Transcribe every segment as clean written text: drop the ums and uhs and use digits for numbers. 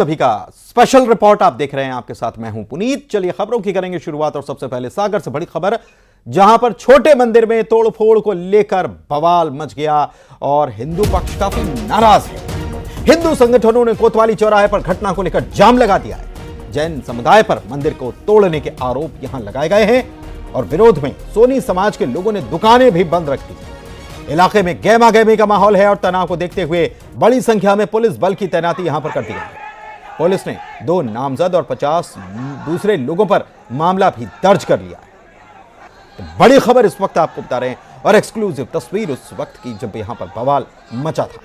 सभी का special report आप देख रहे हैं। आपके साथ मैं हूं पुनीत। चलिए खबरों की करेंगे शुरुआत और सबसे पहले सागर से बड़ी खबर, जहां पर छोटे मंदिर में तोड़फोड़ को लेकर बवाल मच गया और हिंदू पक्ष काफी नाराज है। हिंदू संगठनों ने कोतवाली चौराहे पर घटना को लेकर जाम लगा दिया है। जैन समुदाय पर मंदिर को तोड़ने के आरोप यहां लगाए गए हैं और विरोध में सोनी समाज के लोगों ने दुकानें भी बंद रख दी। इलाके में गहमा गहमी का माहौल है और तनाव को देखते हुए बड़ी संख्या में पुलिस बल की तैनाती यहां पर कर दी गई है। पुलिस ने 2 नामजद और 50 दूसरे लोगों पर मामला भी दर्ज कर लिया है। तो बड़ी खबर इस वक्त आपको बता रहे हैं और एक्सक्लूसिव तस्वीर उस वक्त की जब यहां पर बवाल मचा था।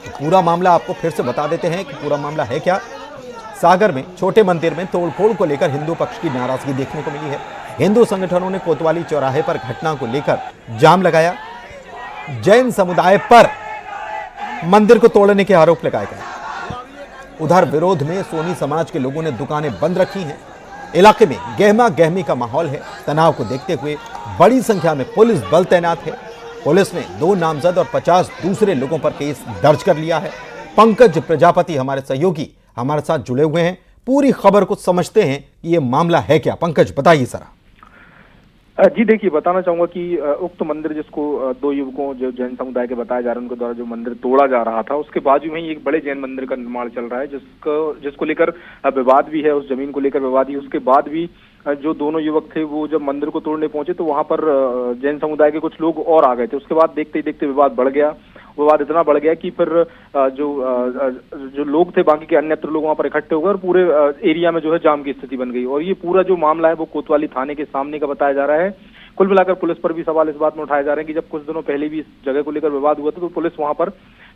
तो पूरा मामला आपको फिर से बता देते हैं कि पूरा मामला है क्या। सागर में छोटे मंदिर में तोड़फोड़ को लेकर हिंदू पक्ष की नाराजगी देखने को मिली है। हिंदू संगठनों ने कोतवाली चौराहे पर घटना को लेकर जाम लगाया। जैन समुदाय पर मंदिर को तोड़ने के आरोप लगाए गए। उधर विरोध में सोनी समाज के लोगों ने दुकानें बंद रखी हैं। इलाके में गहमा गहमी का माहौल है। तनाव को देखते हुए बड़ी संख्या में पुलिस बल तैनात है। पुलिस ने 2 नामजद और 50 दूसरे लोगों पर केस दर्ज कर लिया है। पंकज प्रजापति हमारे सहयोगी हमारे साथ जुड़े हुए हैं। पूरी खबर को समझते हैं कि यह मामला है क्या। पंकज, बताइए जरा। जी देखिए, बताना चाहूंगा कि उक्त मंदिर जिसको 2 युवकों जो जैन समुदाय के बताए जा रहे हैं उनके द्वारा जो मंदिर तोड़ा जा रहा था, उसके बाजू में ही एक बड़े जैन मंदिर का निर्माण चल रहा है जिसको लेकर विवाद भी है। उस जमीन को लेकर विवाद ही। उसके बाद भी जो दोनों युवक थे वो जब मंदिर को तोड़ने पहुंचे तो वहां पर जैन समुदाय के कुछ लोग और आ गए थे। उसके बाद देखते ही देखते विवाद बढ़ गया। विवाद इतना बढ़ गया कि फिर जो लोग थे बाकी के अन्यत्र लोग वहां पर इकट्ठे हो गए और पूरे एरिया में जो है जाम की स्थिति बन गई। और ये पूरा जो मामला है वो कोतवाली थाने के सामने का बताया जा रहा है। कुल मिलाकर पुलिस पर भी सवाल इस बात में उठाए जा रहे हैं कि जब कुछ दिनों पहले भी इस जगह को लेकर विवाद हुआ था तो पुलिस वहां पर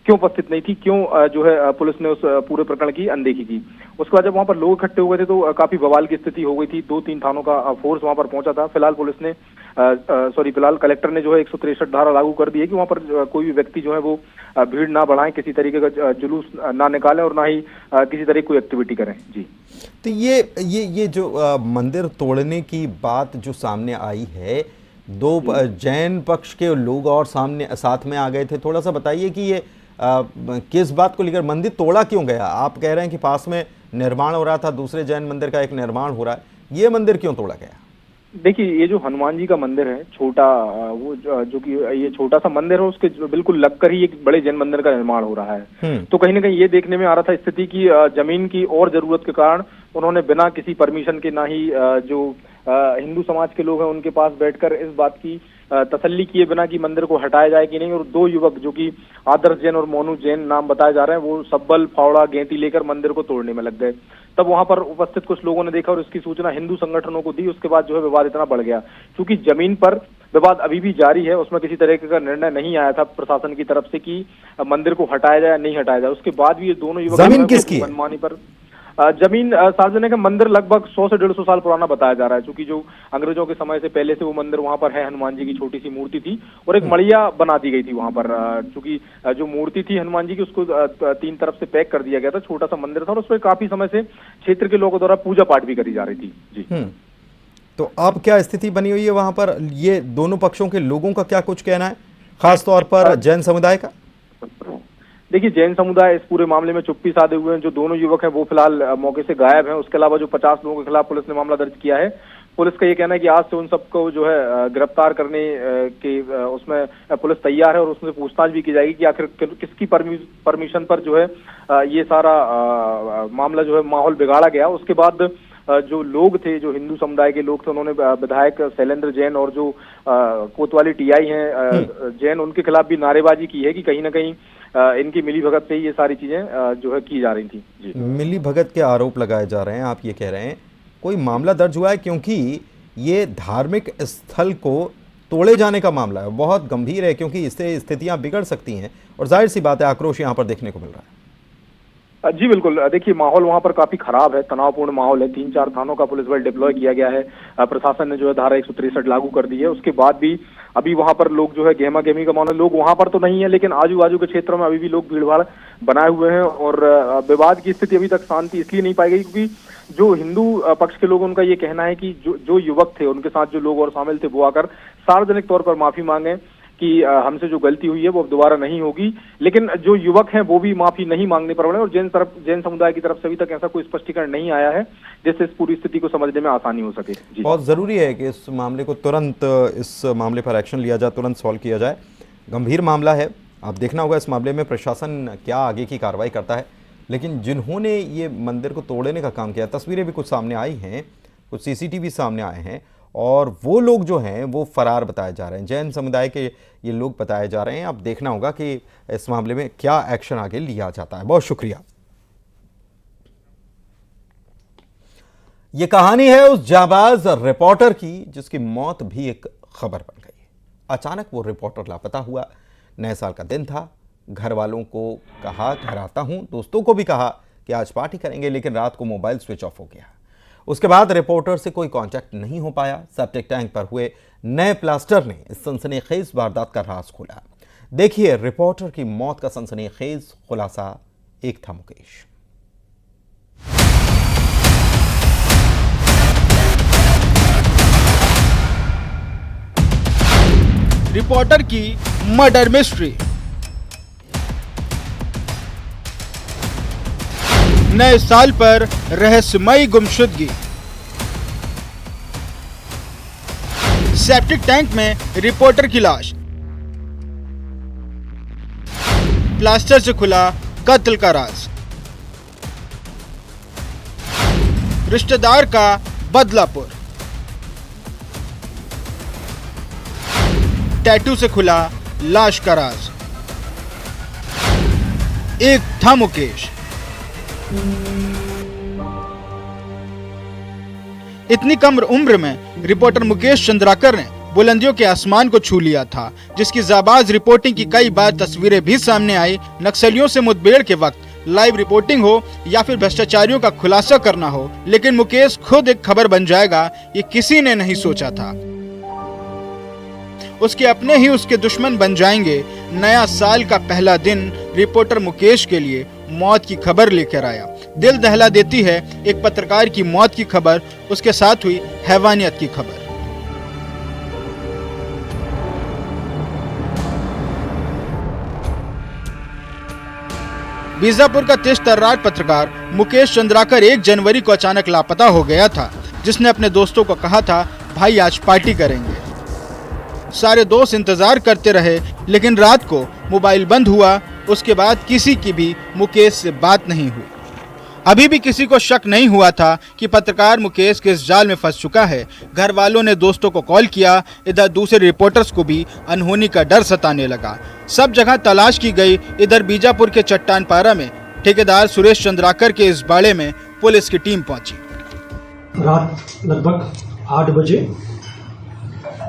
क्यों उपस्थित नहीं थी, क्यों जो है पुलिस ने उस पूरे प्रकरण की अनदेखी की। उसके बाद जब वहां पर लोग इकट्ठे हुए थे तो काफी बवाल की स्थिति हो गई थी। 2-3 थानों का फोर्स वहां पर पहुंचा था। फिलहाल कलेक्टर ने जो है 163 धारा लागू कर दी है कि वहां पर कोई भी व्यक्ति जो है वो भीड़ ना बढ़ाएं, किसी तरीके का जुलूस ना निकालें और ना ही किसी तरह की कोई एक्टिविटी करें। जी, तो ये जो मंदिर तोड़ने की बात जो सामने आई है, 2 जैन पक्ष के लोग और साथ में आ गए थे। थोड़ा सा बताइए कि ये किस बात को लेकर मंदिर तोड़ा क्यों गया। आप कह रहे हैं कि पास में निर्माण हो रहा था, दूसरे जैन मंदिर का एक निर्माण हो रहा है, ये मंदिर क्यों तोड़ा गया? देखिए, ये जो हनुमान जी का मंदिर है छोटा, वो जो कि ये छोटा सा मंदिर है, उसके बिल्कुल लगकर ही एक बड़े जैन मंदिर का निर्माण हो रहा है। तो कहीं ना कहीं ये देखने में आ रहा था स्थिति की जमीन की और जरूरत के कारण उन्होंने बिना किसी परमिशन के, ना ही जो हिंदू समाज के लोग हैं उनके पास बैठकर इस बात की तसल्ली किए बिना कि मंदिर को हटाया जाए कि नहीं, और 2 युवक जो कि आदर्श जैन और मोनू जैन नाम बताए जा रहे हैं, वो सब्बल फावड़ा गेंटी लेकर मंदिर को तोड़ने में लग गए। तब वहां पर उपस्थित कुछ लोगों ने देखा और इसकी सूचना हिंदू संगठनों को दी। उसके बाद जो है विवाद इतना बढ़ गया। क्योंकि जमीन पर विवाद अभी भी जारी है, उसमें किसी तरह का निर्णय नहीं आया था प्रशासन की तरफ से कि मंदिर को हटाया जाए या नहीं हटाया जाए। उसके बाद भी ये दोनों युवक मनमानी पर जमीन सार्वजनिक मंदिर लगभग 100 से 150 साल पुराना बताया जा रहा है। क्योंकि जो अंग्रेजों के समय से पहले से वो मंदिर वहां पर है, हनुमान जी की छोटी सी मूर्ति थी और एक मड़िया बना दी गई थी वहां पर। क्योंकि जो मूर्ति थी हनुमान जी की उसको 3 तरफ से पैक कर दिया गया था। छोटा सा मंदिर था और उसमें काफी समय से क्षेत्र के लोगों द्वारा पूजा पाठ भी करी जा रही थी। जी, तो अब क्या स्थिति बनी हुई है वहां पर? ये दोनों पक्षों के लोगों का क्या कुछ कहना है, खासतौर पर जैन समुदाय का? देखिए, जैन समुदाय इस पूरे मामले में चुप्पी साधे हुए हैं। जो दोनों युवक हैं वो फिलहाल मौके से गायब हैं। उसके अलावा जो 50 लोगों के खिलाफ पुलिस ने मामला दर्ज किया है, पुलिस का ये कहना है कि आज से उन सबको जो है गिरफ्तार करने के उसमें पुलिस तैयार है और उसमें पूछताछ भी की जाएगी कि आखिर किसकी परमिशन पर जो है ये सारा मामला जो है माहौल बिगाड़ा गया। उसके बाद जो लोग थे, जो हिंदू समुदाय के लोग थे, उन्होंने विधायक शैलेंद्र जैन और जो कोतवाली टीआई हैं जैन, उनके खिलाफ भी नारेबाजी की है कि कहीं ना कहीं इनकी मिलीभगत से ही ये सारी चीजें जो है की जा रही थी। जी, मिलीभगत के आरोप लगाए जा रहे हैं, आप ये कह रहे हैं। कोई मामला दर्ज हुआ है? क्योंकि ये धार्मिक स्थल को तोड़े जाने का मामला है, बहुत गंभीर है, क्योंकि इससे स्थितियां बिगड़ सकती हैं और जाहिर सी बात है आक्रोश यहां पर देखने को मिल रहा है। जी बिल्कुल, देखिए माहौल वहां पर काफी खराब है, तनावपूर्ण माहौल है। 3-4 थानों का पुलिस बल डिप्लॉय किया गया है। प्रशासन ने जो है धारा 163 लागू कर दी है। उसके बाद भी अभी वहां पर लोग जो है गहमा गहमी का माहौल, लोग वहां पर तो नहीं है लेकिन आजू बाजू के क्षेत्रों में अभी भी लोग भीड़ भाड़ बनाए हुए हैं और विवाद की स्थिति अभी तक शांति इसलिए नहीं पाई गई क्योंकि जो हिंदू पक्ष के लोग, उनका ये कहना है कि जो युवक थे उनके साथ जो लोग और शामिल थे वो आकर सार्वजनिक तौर पर माफी मांगे, कि हमसे जो गलती हुई है वो अब दोबारा नहीं होगी। लेकिन जो युवक हैं वो भी माफी नहीं मांगने पर बने और जैन समुदाय की तरफ से अभी तक ऐसा कोई स्पष्टीकरण नहीं आया है जिससे इस पूरी स्थिति को समझने में आसानी हो सके। जी। बहुत ज़रूरी है कि इस मामले को तुरंत, इस मामले पर एक्शन लिया जाए, तुरंत सॉल्व किया जाए। गंभीर मामला है, अब देखना होगा इस मामले में प्रशासन क्या आगे की कार्रवाई करता है। लेकिन जिन्होंने ये मंदिर को तोड़ने का काम किया, तस्वीरें भी कुछ सामने आई हैं, कुछ सीसीटीवी सामने आए हैं, और वो लोग जो हैं वो फरार बताए जा रहे हैं, जैन समुदाय के ये लोग बताए जा रहे हैं। अब देखना होगा कि इस मामले में क्या एक्शन आगे लिया जाता है। बहुत शुक्रिया। ये कहानी है उस जाबाज रिपोर्टर की जिसकी मौत भी एक खबर बन गई। अचानक वो रिपोर्टर लापता हुआ। नए साल का दिन था, घर वालों को कहा घर आता हूं, दोस्तों को भी कहा कि आज पार्टी करेंगे, लेकिन रात को मोबाइल स्विच ऑफ हो गया। उसके बाद रिपोर्टर से कोई कांटेक्ट नहीं हो पाया। सेप्टिक टैंक पर हुए नए प्लास्टर ने इस सनसनीखेज वारदात का राज खोला। देखिए रिपोर्टर की मौत का सनसनीखेज खुलासा। एक था मुकेश। रिपोर्टर की मर्डर मिस्ट्री। नए साल पर रहस्यमयी गुमशुदगी। सेप्टिक टैंक में रिपोर्टर की लाश। प्लास्टर से खुला कत्ल का राज। रिश्तेदार का बदलापुर। टैटू से खुला लाश का राज। एक था मुकेश। इतनी कम उम्र में रिपोर्टर मुकेश चंद्राकर ने बुलंदियों के आसमान को छू लिया था, जिसकी जाबाज रिपोर्टिंग की कई बार तस्वीरें भी सामने आई। नक्सलियों से मुठभेड़ के वक्त लाइव रिपोर्टिंग हो या फिर भ्रष्टाचारियों का खुलासा करना हो, लेकिन मुकेश खुद एक खबर बन जाएगा, ये किसी ने नहीं सोचा था। उसके अपने ही उसके दुश्मन बन जाएंगे। नया साल का पहला दिन रिपोर्टर मुकेश के लिए मौत की खबर लेकर आया। दिल दहला देती है एक पत्रकार की मौत की खबर, उसके साथ हुई हैवानियत की खबर। बीजापुर का तेज तर्रार पत्रकार मुकेश चंद्राकर 1 जनवरी को अचानक लापता हो गया था, जिसने अपने दोस्तों को कहा था भाई आज पार्टी करेंगे। सारे दोस्त इंतजार करते रहे, लेकिन रात को मोबाइल बंद हुआ। उसके बाद किसी की भी मुकेश से बात नहीं हुई। अभी भी किसी को शक नहीं हुआ था कि पत्रकार मुकेश किस जाल में फंस चुका है। घर वालों ने दोस्तों को कॉल किया, इधर दूसरे रिपोर्टर्स को भी अनहोनी का डर सताने लगा। सब जगह तलाश की गई। इधर बीजापुर के चट्टानपारा में ठेकेदार सुरेश चंद्राकर के इस बाड़े में पुलिस की टीम पहुंची। रात लगभग 8 बजे,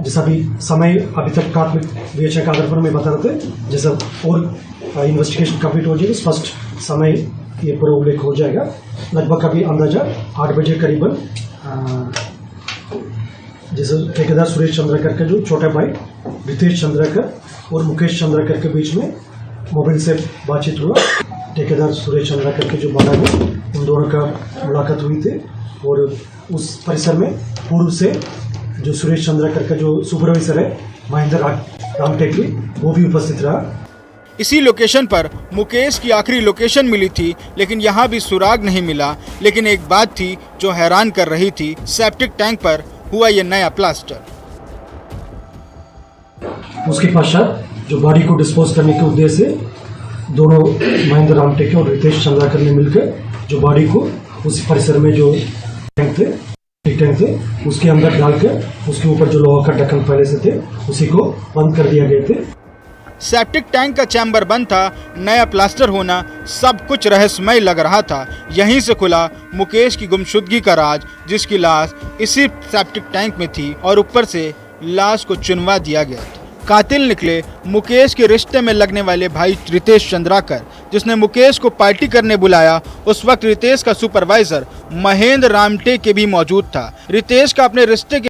जैसा भी समय अभी तक प्राथमिक विवेचना के आधार पर मैं बता रहे थे, जैसा और इन्वेस्टिगेशन कंप्लीट हो जाएगी स्पष्ट समय ये पूरा उल्लेख हो जाएगा। लगभग अभी अंदाजा 8 बजे करीबन जैसे ठेकेदार सुरेश चंद्राकर का जो छोटा भाई रितेश चंद्राकर और मुकेश चंद्राकर के बीच में मोबाइल से बातचीत हुआ। ठेकेदार सुरेश चंद्राकर के जो बड़ा है उन दोनों का मुलाकात हुई थी और उस परिसर में पूर्व से जो सुरेश चंद्राकर का जो सुपरवाइजर है महेंद्र रामटेकली वो भी उपस्थित रहा। इसी लोकेशन पर मुकेश की आखिरी लोकेशन मिली थी, लेकिन यहाँ भी सुराग नहीं मिला। लेकिन एक बात थी जो हैरान कर रही थी, सेप्टिक टैंक पर हुआ ये नया प्लास्टर। उसके पश्चात जो बॉडी को डिस्पोज करने के उद्देश्य से दोनों महेंद्र रामटेके और रितेश चंद्राकर ने मिलकर जो बॉडी को उसी परिसर में जो टैंक थे उसके अंदर डालकर उसके ऊपर जो लोहा का ढक्कन पहले से थे उसी को बंद कर दिया गए थे। सेप्टिक टैंक का चैम्बर बंद था, नया प्लास्टर होना, सब कुछ रहस्यमय लग रहा था। यहीं से खुला मुकेश की गुमशुदगी का राज, जिसकी लाश इसी सेप्टिक टैंक में थी और ऊपर से लाश को चुनवा दिया गया था। कातिल निकले मुकेश के रिश्ते में लगने वाले भाई रितेश चंद्राकर, जिसने मुकेश को पार्टी करने बुलाया। उस वक्त रितेश का सुपरवाइजर महेंद्र रामटेके भी मौजूद था। रितेश का अपने रिश्ते के